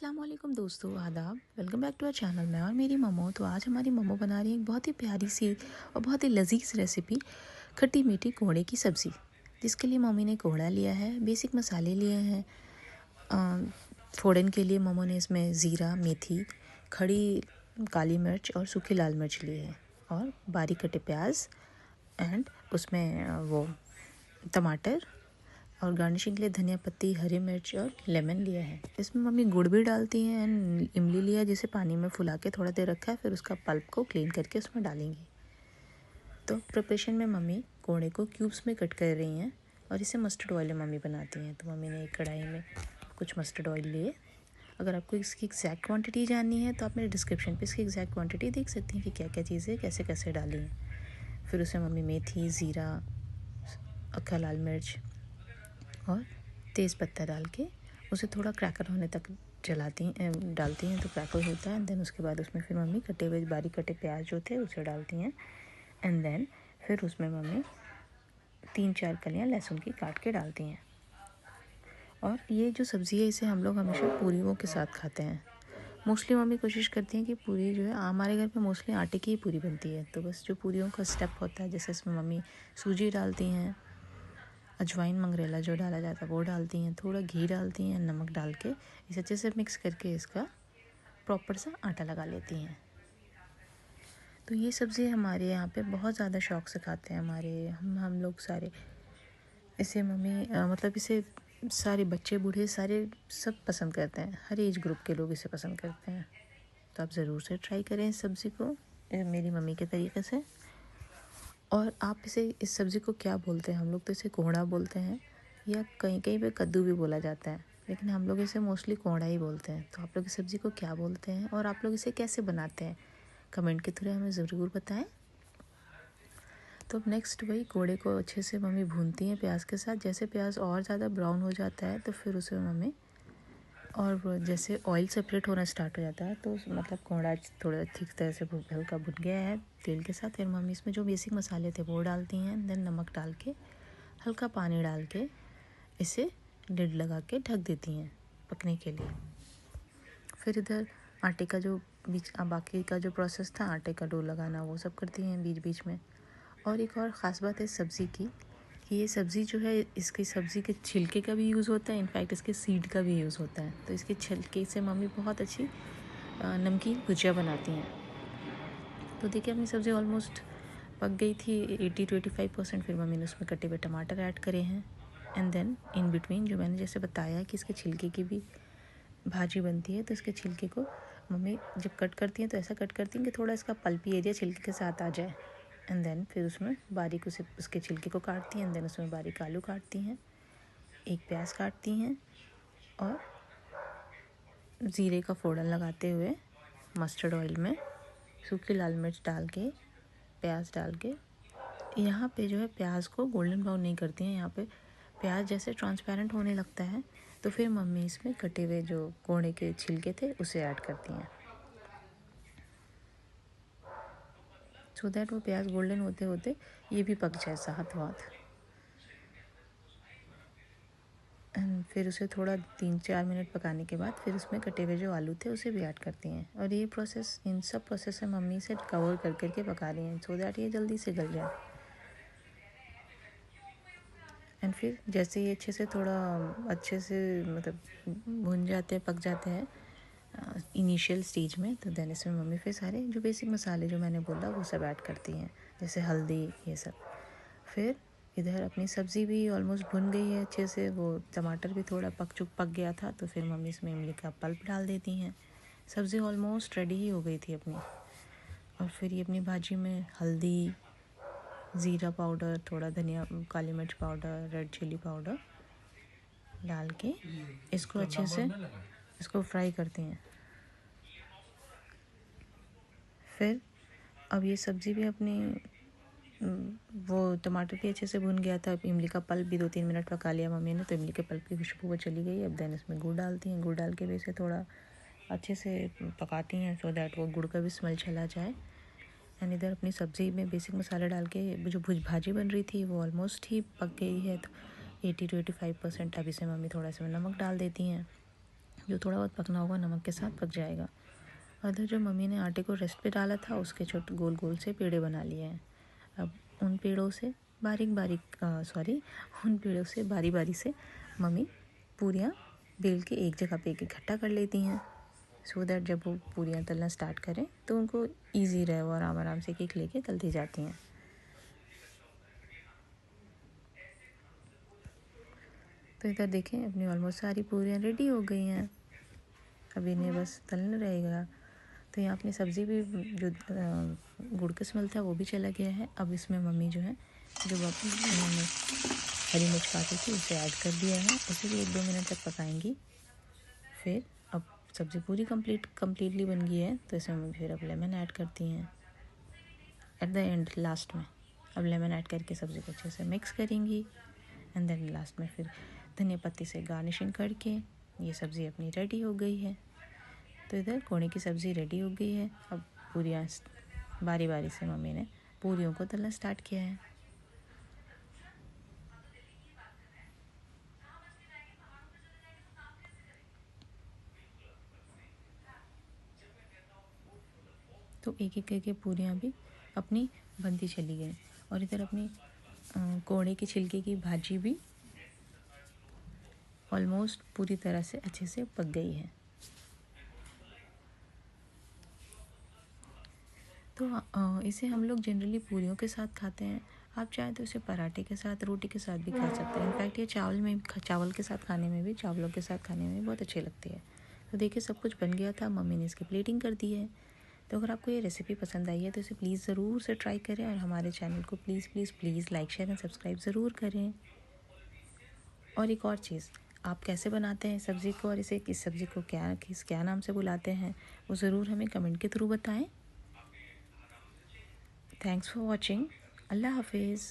अस्सलाम वालेकुम दोस्तों, आदाब। Welcome back to our channel. मैं और मेरी मम्मो। तो आज हमारी मम्मो बना रही है एक बहुत ही प्यारी सी और बहुत ही लजीज रेसिपी, खट्टी मीठी कोहड़े की सब्ज़ी। जिसके लिए मम्मी ने कोहड़ा लिया है, बेसिक मसाले लिए हैं। फ़ोड़न के लिए मम्मो ने इसमें ज़ीरा, मेथी, खड़ी काली मिर्च और सूखी लाल मिर्च लिए हैं, और बारीक कटे प्याज एंड उसमें वो टमाटर, और गार्निशिंग के लिए धनिया पत्ती, हरी मिर्च और लेमन लिया है। इसमें मम्मी गुड़ भी डालती हैं एंड इमली लिया, जिसे पानी में फुला के थोड़ा देर रखा है, फिर उसका पल्प को क्लीन करके उसमें डालेंगी। तो प्रिपरेशन में मम्मी कोहड़े को क्यूब्स में कट कर रही हैं, और इसे मस्टर्ड ऑयल में मम्मी बनाती हैं। तो मम्मी ने एक कढ़ाई में कुछ मस्टर्ड ऑयल लिए। अगर आपको इसकी एग्जैक्ट क्वांटिटी जाननी है तो आप मेरे डिस्क्रिप्शन पे इसकी एग्जैक्ट क्वांटिटी देख सकती हैं कि क्या क्या चीज़ें कैसे कैसे डाली हैं। फिर उसमें मम्मी मेथी, ज़ीरा, अक्खा लाल मिर्च और तेज़ पत्ता डाल के उसे थोड़ा क्रैकर होने तक डालती हैं तो क्रैकर होता है। एंड देन उसके बाद उसमें फिर मम्मी कटे हुए बारीक कटे प्याज जो थे उसे डालती हैं। एंड देन फिर उसमें मम्मी 3-4 कलियां लहसुन की काट के डालती हैं। और ये जो सब्ज़ी है इसे हम लोग हमेशा पूरियों के साथ खाते हैं। मोस्टली मम्मी कोशिश करती हैं कि पूरी जो है, हमारे घर में मोस्टली आटे की ही पूरी बनती है। तो बस जो पूरियों का स्टेप होता है, जैसे इसमें मम्मी सूजी डालती हैं, अजवाइन मंगरेला जो डाला जाता है वो डालती हैं, थोड़ा घी डालती हैं, नमक डाल के इसे अच्छे से मिक्स करके इसका प्रॉपर सा आटा लगा लेती हैं। तो ये सब्ज़ी हमारे यहाँ पे बहुत ज़्यादा शौक से खाते हैं। हम लोग सारे इसे मम्मी मतलब इसे सारे बच्चे बूढ़े सारे सब पसंद करते हैं। हर एज ग्रुप के लोग इसे पसंद करते हैं। तो आप ज़रूर से ट्राई करें इस सब्ज़ी को मेरी मम्मी के तरीके से। और आप इस सब्ज़ी को क्या बोलते हैं? हम लोग तो इसे कोहड़ा बोलते हैं, या कहीं कहीं पे कद्दू भी बोला जाता है, लेकिन हम लोग इसे मोस्टली कोहड़ा ही बोलते हैं। तो आप लोग इस सब्ज़ी को क्या बोलते हैं और आप लोग इसे कैसे बनाते हैं, कमेंट के थ्रू हमें ज़रूर बताएं। तो अब नेक्स्ट वही कोहड़े को अच्छे से मम्मी भूनती हैं प्याज के साथ। जैसे प्याज और ज़्यादा ब्राउन हो जाता है तो फिर उसे मम्मी, और जैसे ऑयल सेपरेट होना स्टार्ट हो जाता है तो मतलब कोहड़ा थोड़ा ठीक तरह से हल्का भुन गया है तेल के साथ, फिर मम्मी इसमें जो बेसिक मसाले थे वो डालती हैं। देन नमक डाल के, हल्का पानी डाल के इसे लिड लगा के ढक देती हैं पकने के लिए। फिर इधर आटे का जो बाकी का जो प्रोसेस था, आटे का डो लगाना, वो सब करती हैं बीच बीच में। और एक और ख़ास बात है सब्ज़ी की, कि ये सब्ज़ी जो है, इसकी सब्ज़ी के छिलके का भी यूज़ होता है, इनफैक्ट इसके सीड का भी यूज़ होता है। तो इसके छिलके से मम्मी बहुत अच्छी नमकीन भुजिया बनाती हैं। तो देखिए अपनी सब्ज़ी ऑलमोस्ट पक गई थी 80-85%। फिर मम्मी ने उसमें कटे हुए टमाटर ऐड करे हैं। एंड देन इन बिटवीन जो मैंने जैसे बताया कि इसके छिलके की भी भाजी बनती है, तो इसके छिलके को मम्मी जब कट करती हैं तो ऐसा कट करती हैं कि थोड़ा इसका पल्पी एरिया छिलके के साथ आ जाए। एंड देन फिर उसमें बारीक उसके छिलके को काटती हैं। एंड देन उसमें बारीक आलू काटती हैं, एक प्याज काटती हैं, और ज़ीरे का फ़ोड़न लगाते हुए मस्टर्ड ऑयल में सूखी लाल मिर्च डाल के, प्याज डाल के, यहाँ पे जो है प्याज को गोल्डन ब्राउन नहीं करती हैं। यहाँ पे प्याज जैसे ट्रांसपेरेंट होने लगता है तो फिर मम्मी इसमें कटे हुए जो कोहड़े के छिलके थे उसे ऐड करती हैं, सो दैट वो प्याज गोल्डन होते होते ये भी पक जाए साथ साथ। एंड फिर उसे थोड़ा 3-4 मिनट पकाने के बाद फिर उसमें कटे हुए जो आलू थे उसे भी ऐड करती हैं। और ये प्रोसेस, इन सब प्रोसेस में मम्मी से कवर कर करके पका रही हैं, सो दैट ये जल्दी से गल जाए। एंड फिर जैसे ही अच्छे से थोड़ा अच्छे से मतलब भुन जाते हैं, पक जाते हैं इनिशियल स्टेज में, तो देन इसमें मम्मी फिर सारे जो बेसिक मसाले जो मैंने बोला वो सब ऐड करती हैं, जैसे हल्दी, ये सब। फिर इधर अपनी सब्ज़ी भी ऑलमोस्ट भुन गई है अच्छे से, वो टमाटर भी थोड़ा पक गया था, तो फिर मम्मी इसमें इमली का पल्प डाल देती हैं। सब्ज़ी ऑलमोस्ट रेडी ही हो गई थी अपनी। और फिर ये अपनी भाजी में हल्दी, ज़ीरा पाउडर, थोड़ा धनिया, काली मिर्च पाउडर, रेड चिली पाउडर डाल के इसको अच्छे से इसको फ्राई करती हैं। फिर अब ये सब्ज़ी भी अपनी वो टमाटर भी अच्छे से भुन गया था, इमली का पल्प भी 2-3 मिनट पका लिया मम्मी ने, तो इमली के पल्प की खुशबू वो चली गई। अब देन इसमें गुड़ डालती हैं, गुड़ डाल के भी इसे थोड़ा अच्छे से पकाती हैं, सो दैट वो गुड़ का भी स्मेल चला जाए। एंड इधर अपनी सब्ज़ी में बेसिक मसाले डाल के जो भाजी बन रही थी वो ऑलमोस्ट ही पक गई है, तो 80-85%। अब इसे मम्मी थोड़ा सा नमक डाल देती हैं। जो थोड़ा बहुत पकना होगा नमक के साथ पक जाएगा। और इधर जो मम्मी ने आटे को रेस्ट पे डाला था उसके छोटे गोल गोल से पेड़े बना लिए हैं। अब उन पेड़ों से बारी बारी से मम्मी पूरियाँ बेल के एक जगह पे इकट्ठा कर लेती हैं, सो दैट जब वो पूरियाँ तलना स्टार्ट करें तो उनको ईजी रहे, वो आराम आराम से एक लेके तलती जाती हैं। तो इधर देखें अपनी ऑलमोस्ट सारी पूरियाँ रेडी हो गई हैं, अब इन्हें बस तलना रहेगा। तो यहाँ अपनी सब्ज़ी भी जो गुड़ का स्मेल था वो भी चला गया है। अब इसमें मम्मी जो है जो उन्होंने हरी मिर्च काटी थी उसे ऐड कर दिया है, उसे भी 1-2 मिनट तक पकाएंगी। फिर अब सब्ज़ी पूरी कम्प्लीटली बन गई है, तो इसमें मम्मी फिर अब लेमन ऐड करती हैं एट द एंड, लास्ट में। अब लेमन ऐड करके सब्ज़ी को अच्छे से मिक्स करेंगी एंड देन लास्ट में फिर धनिया पत्ती से गार्निशिंग करके ये सब्ज़ी अपनी रेडी हो गई है। तो इधर कोणे की सब्ज़ी रेडी हो गई है। अब पूरियाँ बारी बारी से मम्मी ने पूरियों को तलना स्टार्ट किया है। तो एक एक करके पूरियाँ भी अपनी बनती चली गई और इधर अपनी कोणे के छिलके की भाजी भी ऑलमोस्ट पूरी तरह से अच्छे से पक गई है। तो इसे हम लोग जनरली पूरियों के साथ खाते हैं। आप चाहें तो इसे पराठे के साथ, रोटी के साथ भी खा सकते हैं। इनफैक्ट ये चावल के साथ खाने में भी, चावलों के साथ खाने में भी बहुत अच्छी लगती है। तो देखिए सब कुछ बन गया था, मम्मी ने इसकी प्लेटिंग कर दी है। तो अगर आपको ये रेसिपी पसंद आई है तो इसे प्लीज़ ज़रूर से ट्राई करें और हमारे चैनल को please please please like share and subscribe ज़रूर करें। और एक और चीज़, आप कैसे बनाते हैं सब्ज़ी को और इस सब्ज़ी को क्या नाम से बुलाते हैं वो ज़रूर हमें कमेंट के थ्रू बताएं। Thanks for watching. अल्लाह हाफिज़।